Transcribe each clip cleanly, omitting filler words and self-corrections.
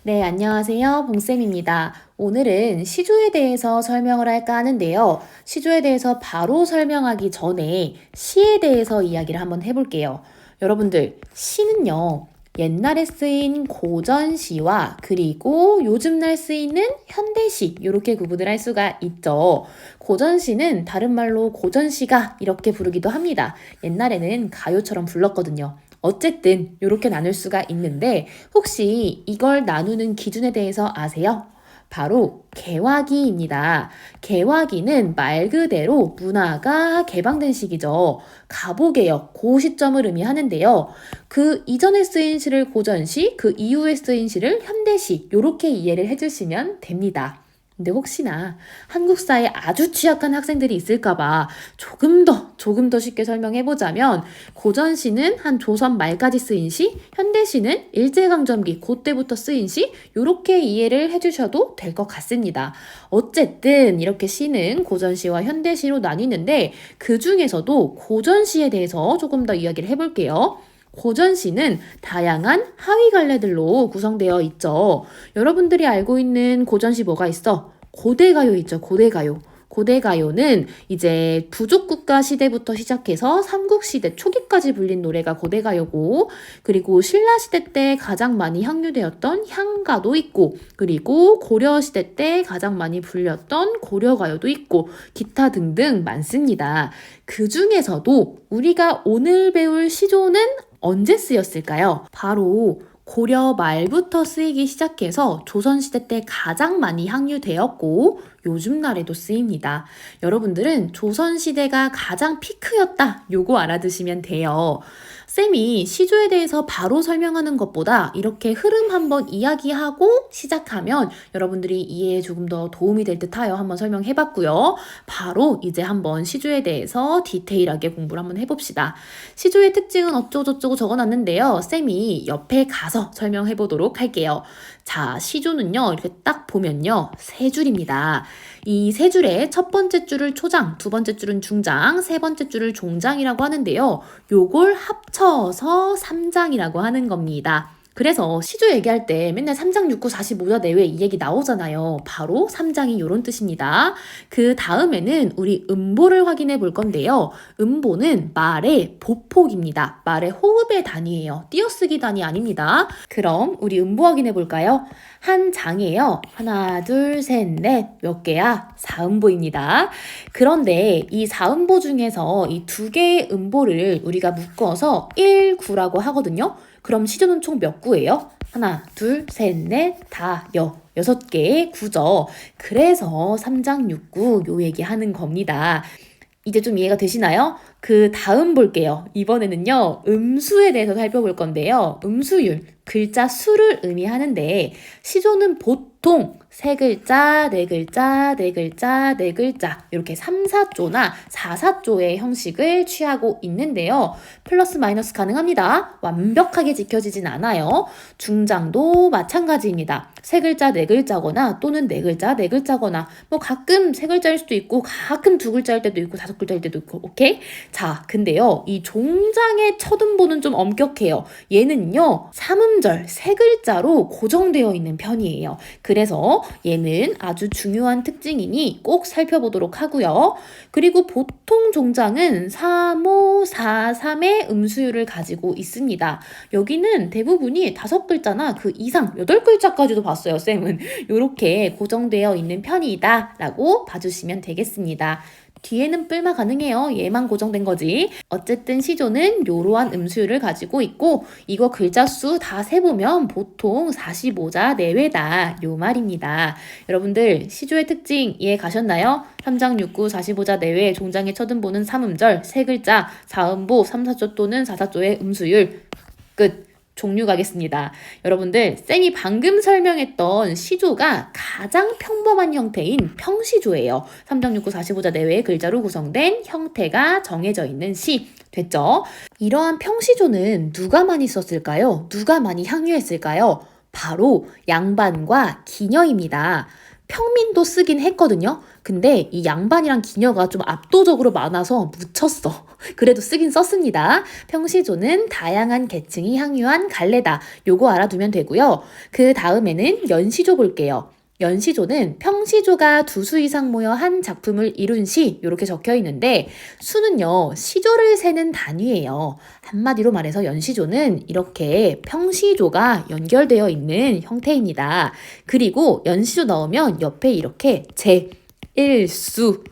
네, 안녕하세요. 봉쌤입니다. 오늘은 시조에 대해서 설명을 할까 하는데요. 시조에 대해서 바로 설명하기 전에 시에 대해서 이야기를 한번 해볼게요. 여러분들, 시는요, 옛날에 쓰인 고전시와 그리고 요즘날 쓰이는 현대시 이렇게 구분을 할 수가 있죠. 고전시는 다른 말로 고전시가 이렇게 부르기도 합니다. 옛날에는 가요처럼 불렀거든요. 어쨌든 이렇게 나눌 수가 있는데 혹시 이걸 나누는 기준에 대해서 아세요? 바로 개화기입니다. 개화기는 말 그대로 문화가 개방된 시기죠. 가보개혁, 그 시점을 의미하는데요. 그 이전에 쓰인 시를 고전시, 그 이후에 쓰인 시를 현대시 이렇게 이해를 해주시면 됩니다. 근데 혹시나 한국사에 아주 취약한 학생들이 있을까봐 조금 더 쉽게 설명해보자면 고전시는 한 조선 말까지 쓰인 시, 현대시는 일제강점기 그때부터 쓰인 시 이렇게 이해를 해주셔도 될 것 같습니다. 어쨌든 이렇게 시는 고전시와 현대시로 나뉘는데 그 중에서도 고전시에 대해서 조금 더 이야기를 해볼게요. 고전시는 다양한 하위 갈래들로 구성되어 있죠. 여러분들이 알고 있는 고전시 뭐가 있어? 고대가요 있죠, 고대가요. 고대가요는 이제 부족국가 시대부터 시작해서 삼국시대 초기까지 불린 노래가 고대가요고, 그리고 신라시대 때 가장 많이 향유되었던 향가도 있고, 그리고 고려시대 때 가장 많이 불렸던 고려가요도 있고, 기타 등등 많습니다. 그 중에서도 우리가 오늘 배울 시조는 언제 쓰였을까요? 바로 고려 말부터 쓰이기 시작해서 조선시대 때 가장 많이 향유되었고 요즘 날에도 쓰입니다. 여러분들은 조선시대가 가장 피크였다. 요거 알아두시면 돼요. 쌤이 시조에 대해서 바로 설명하는 것보다 이렇게 흐름 한번 이야기하고 시작하면 여러분들이 이해에 조금 더 도움이 될 듯하여 한번 설명해봤고요. 바로 이제 한번 시조에 대해서 디테일하게 공부를 한번 해봅시다. 시조의 특징은 어쩌고저쩌고 적어놨는데요. 쌤이 옆에 가서 설명해보도록 할게요. 자, 시조는요, 이렇게 딱 보면요, 세 줄입니다. 이 세 줄에 첫 번째 줄을 초장, 두 번째 줄은 중장, 세 번째 줄을 종장이라고 하는데요. 요걸 합쳐서 3장이라고 하는 겁니다. 그래서 시조 얘기할 때 맨날 3장 6구 45자 내외 이 얘기 나오잖아요. 바로 3장이 요런 뜻입니다. 그 다음에는 우리 음보를 확인해 볼 건데요. 음보는 말의 보폭입니다. 말의 호흡의 단위예요. 띄어쓰기 단위 아닙니다. 그럼 우리 음보 확인해 볼까요? 한 장이에요. 하나, 둘, 셋, 넷. 몇 개야? 4음보입니다. 그런데 이 4음보 중에서 이 두 개의 음보를 우리가 묶어서 1구라고 하거든요. 그럼 시조는 총 몇 구예요? 하나, 둘, 셋, 넷, 다, 여섯 개의 구죠. 그래서 3장 6구 요 얘기하는 겁니다. 이제 좀 이해가 되시나요? 그 다음 볼게요. 이번에는요, 음수에 대해서 살펴볼 건데요. 음수율, 글자 수를 의미하는데, 시조는 보통 세 글자, 네 글자, 네 글자, 네 글자 이렇게 3, 4조나 4, 4조의 형식을 취하고 있는데요. 플러스 마이너스 가능합니다. 완벽하게 지켜지진 않아요. 중장도 마찬가지입니다. 세 글자, 네 글자거나 또는 네 글자, 네 글자거나 뭐 가끔 세 글자일 수도 있고 가끔 두 글자일 때도 있고 다섯 글자일 때도 있고 오케이? 자, 근데요. 이 종장의 첫 음보는 좀 엄격해요. 얘는요. 3음절 세 글자로 고정되어 있는 편이에요. 그래서 얘는 아주 중요한 특징이니 꼭 살펴보도록 하고요. 그리고 보통 종장은 3, 5, 4, 3의 음수율을 가지고 있습니다. 여기는 대부분이 5글자나 그 이상 8글자까지도 봤어요, 쌤은. 이렇게 고정되어 있는 편이다 라고 봐주시면 되겠습니다. 뒤에는 뿔마 가능해요. 얘만 고정된 거지. 어쨌든 시조는 요러한 음수율을 가지고 있고 이거 글자 수 다 세보면 보통 45자 내외다. 요 말입니다. 여러분들 시조의 특징 이해 가셨나요? 3장 6구 45자 내외 종장의 첫 음보는 3음절, 세 글자, 4음보, 3, 4조 또는 4, 4조의 음수율. 끝. 종류 가겠습니다. 여러분들 쌤이 방금 설명했던 시조가 가장 평범한 형태인 평시조예요. 3장 6구 45자 내외의 글자로 구성된 형태가 정해져 있는 시 됐죠? 이러한 평시조는 누가 많이 썼을까요? 누가 많이 향유했을까요? 바로 양반과 기녀입니다. 평민도 쓰긴 했거든요. 근데 이 양반이랑 기녀가 좀 압도적으로 많아서 묻혔어. 그래도 쓰긴 썼습니다. 평시조는 다양한 계층이 향유한 갈래다. 요거 알아두면 되고요. 그 다음에는 연시조 볼게요. 연시조는 평시조가 두 수 이상 모여 한 작품을 이룬 시 이렇게 적혀 있는데 수는요 시조를 세는 단위예요. 한마디로 말해서 연시조는 이렇게 평시조가 연결되어 있는 형태입니다. 그리고 연시조 넣으면 옆에 이렇게 제1수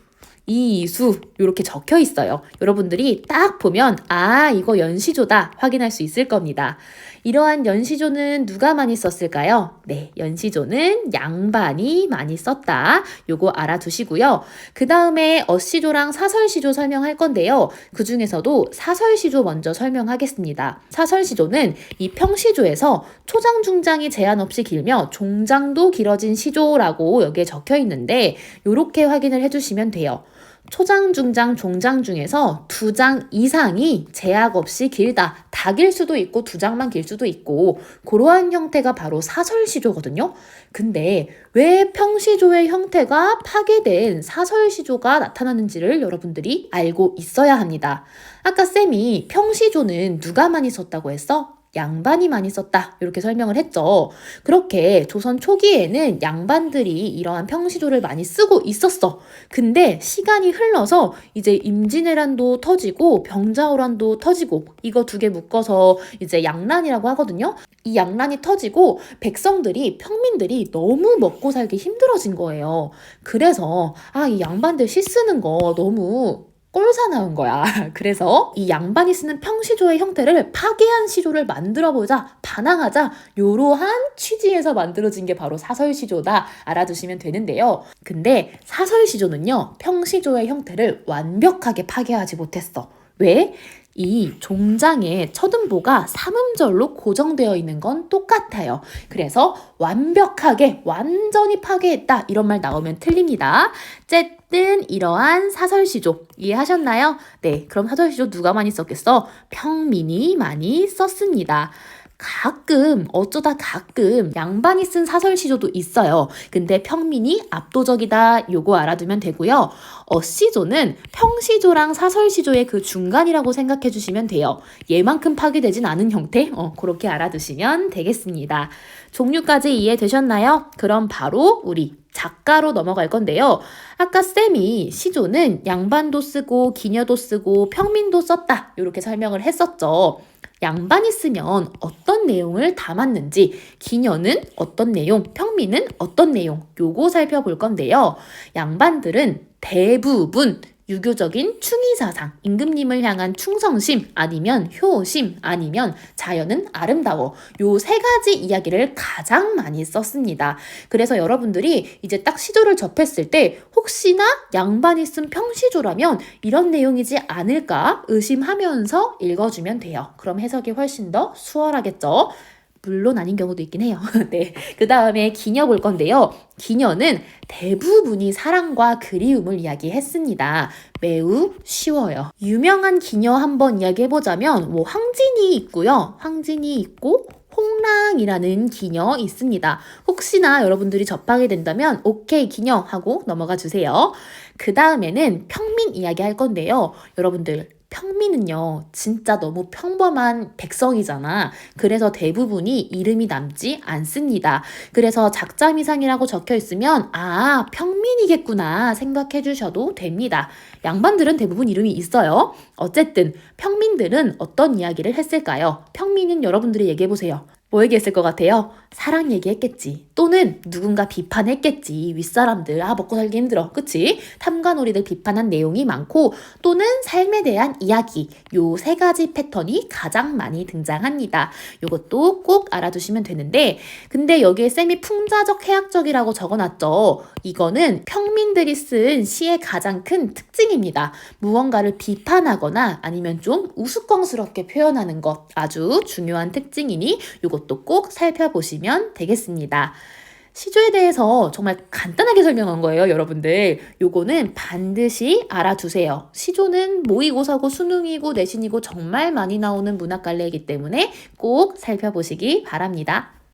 2수 이렇게 적혀 있어요. 여러분들이 딱 보면 아 이거 연시조다 확인할 수 있을 겁니다. 이러한 연시조는 누가 많이 썼을까요? 네, 연시조는 양반이 많이 썼다. 요거 알아두시고요. 그 다음에 어시조랑 사설시조 설명할 건데요. 그 중에서도 사설시조 먼저 설명하겠습니다. 사설시조는 이 평시조에서 초장, 중장이 제한 없이 길며 종장도 길어진 시조라고 여기에 적혀 있는데 요렇게 확인을 해주시면 돼요. 초장, 중장, 종장 중에서 2장 이상이 제약 없이 길다. 다 길 수도 있고 2장만 길 수도 있고 그러한 형태가 바로 사설시조거든요. 근데 왜 평시조의 형태가 파괴된 사설시조가 나타나는지를 여러분들이 알고 있어야 합니다. 아까 쌤이 평시조는 누가 많이 썼다고 했어? 양반이 많이 썼다 이렇게 설명을 했죠. 그렇게 조선 초기에는 양반들이 이러한 평시조를 많이 쓰고 있었어. 근데 시간이 흘러서 이제 임진왜란도 터지고 병자호란도 터지고 이거 두 개 묶어서 이제 양란이라고 하거든요. 이 양란이 터지고 백성들이 평민들이 너무 먹고 살기 힘들어진 거예요. 그래서 이 양반들 시 쓰는 거 너무 꼴사 나온 거야. 그래서 이 양반이 쓰는 평시조의 형태를 파괴한 시조를 만들어보자, 반항하자 요러한 취지에서 만들어진 게 바로 사설시조다 알아두시면 되는데요. 근데 사설시조는요 평시조의 형태를 완벽하게 파괴하지 못했어. 왜? 이 종장의 첫음보가 삼음절로 고정되어 있는 건 똑같아요. 그래서 완벽하게 완전히 파괴했다 이런 말 나오면 틀립니다. 어쨌든 이러한 사설시조 이해하셨나요? 네, 그럼 사설시조 누가 많이 썼겠어? 평민이 많이 썼습니다. 어쩌다 가끔 양반이 쓴 사설시조도 있어요. 근데 평민이 압도적이다 요거 알아두면 되고요. 어시조는 평시조랑 사설시조의 그 중간이라고 생각해 주시면 돼요. 얘만큼 파괴되진 않은 형태? 그렇게 알아두시면 되겠습니다. 종류까지 이해되셨나요? 그럼 바로 우리 작가로 넘어갈 건데요. 아까 쌤이 시조는 양반도 쓰고 기녀도 쓰고 평민도 썼다 이렇게 설명을 했었죠. 양반이 쓰면 어떤 내용을 담았는지, 기녀는 어떤 내용, 평민은 어떤 내용 요거 살펴볼 건데요. 양반들은 대부분 유교적인 충의사상, 임금님을 향한 충성심, 아니면 효심, 아니면 자연은 아름다워 요 세 가지 이야기를 가장 많이 썼습니다. 그래서 여러분들이 이제 딱 시조를 접했을 때 혹시나 양반이 쓴 평시조라면 이런 내용이지 않을까 의심하면서 읽어주면 돼요. 그럼 해석이 훨씬 더 수월하겠죠? 물론 아닌 경우도 있긴 해요. 네. 그 다음에 기녀 볼 건데요. 기녀는 대부분이 사랑과 그리움을 이야기했습니다. 매우 쉬워요. 유명한 기녀 한번 이야기해보자면 황진이 있고요. 황진이 있고 홍랑이라는 기녀 있습니다. 혹시나 여러분들이 접하게 된다면 오케이 기녀 하고 넘어가 주세요. 그 다음에는 평민 이야기 할 건데요. 여러분들 평민은요 진짜 너무 평범한 백성이잖아. 그래서 대부분이 이름이 남지 않습니다. 그래서 작자미상이라고 적혀 있으면 평민이겠구나 생각해 주셔도 됩니다. 양반들은 대부분 이름이 있어요. 어쨌든 평민들은 어떤 이야기를 했을까요? 평민은 여러분들이 얘기해 보세요. 뭐 얘기했을 것 같아요? 사랑 얘기했겠지. 또는 누군가 비판했겠지. 윗사람들 먹고 살기 힘들어. 그치? 탐관오리들 비판한 내용이 많고 또는 삶에 대한 이야기. 요 세 가지 패턴이 가장 많이 등장합니다. 요것도 꼭 알아두시면 되는데 근데 여기에 쌤이 풍자적 해학적이라고 적어놨죠. 이거는 평민들이 쓴 시의 가장 큰 특징입니다. 무언가를 비판하거나 아니면 좀 우스꽝스럽게 표현하는 것 아주 중요한 특징이니 요것도 꼭 살펴보시면 되겠습니다. 시조에 대해서 정말 간단하게 설명한 거예요, 여러분들. 요거는 반드시 알아두세요. 시조는 모의고사고 수능이고 내신이고 정말 많이 나오는 문학갈래이기 때문에 꼭 살펴보시기 바랍니다.